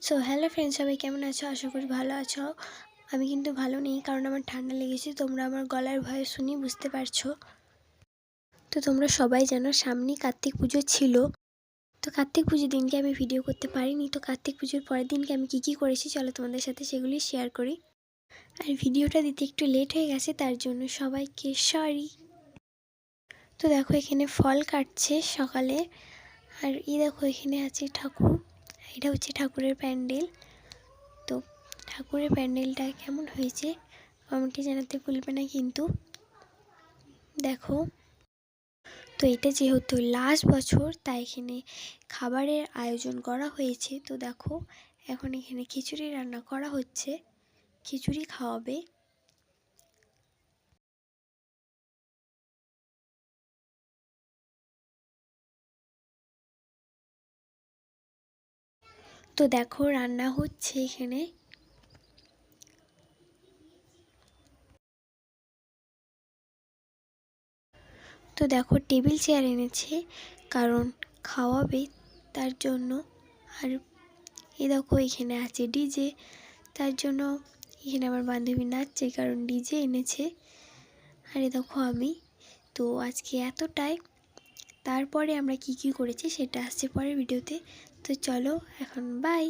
So hello friends, সবাই কেমন আছো? আশা করি ভালো আছো। আমি কিন্তু ভালো নেই, কারণ আমার ঠান্ডা লেগেছে। তোমরা আমার গলার ভয়েস শুনি বুঝতে পারছো। তো তোমরা সবাই জানো সামনেই কার্তিক পুজো ছিল। তো কার্তিক পুজোর দিনকে আমি ভিডিও করতে পারিনি। তো কার্তিক পুজোর পরের দিনকে আমি কী করেছি চলো তোমাদের সাথে সেগুলি শেয়ার করি। আর ভিডিওটা দিতে একটু লেট হয়ে গেছে, তার জন্য সবাইকে সরি। তো দেখো এখানে ফল কাটছে সকালে। আর এই দেখো এখানে আছে ঠাকুর। এটা হচ্ছে ঠাকুরের প্যান্ডেল। তো ঠাকুরের প্যান্ডেলটা কেমন হয়েছে কমেন্টে জানাতে ভুলবে না কিন্তু। দেখো, তো এটা যেহেতু লাস্ট বছর, তাই এখানে খাবারের আয়োজন করা হয়েছে। তো দেখো এখন এখানে খিচুড়ি রান্না করা হচ্ছে, খিচুড়ি খাওয়াবে। তো দেখো রান্না হচ্ছে এখানে। তো দেখো টেবিল চেয়ার এনেছে, কারণ খাওয়াবে তার জন্য। আর এ দেখো এখানে আছে ডিজে, তার জন্য এখানে আমার বান্ধবী নাচছে, কারণ ডিজে এনেছে। আর এ দেখো আমি। তো আজকে এতটাই। তারপরে আমরা কি করেছি সেটা আসছে পরের ভিডিওতে। তো চলো এখন বাই।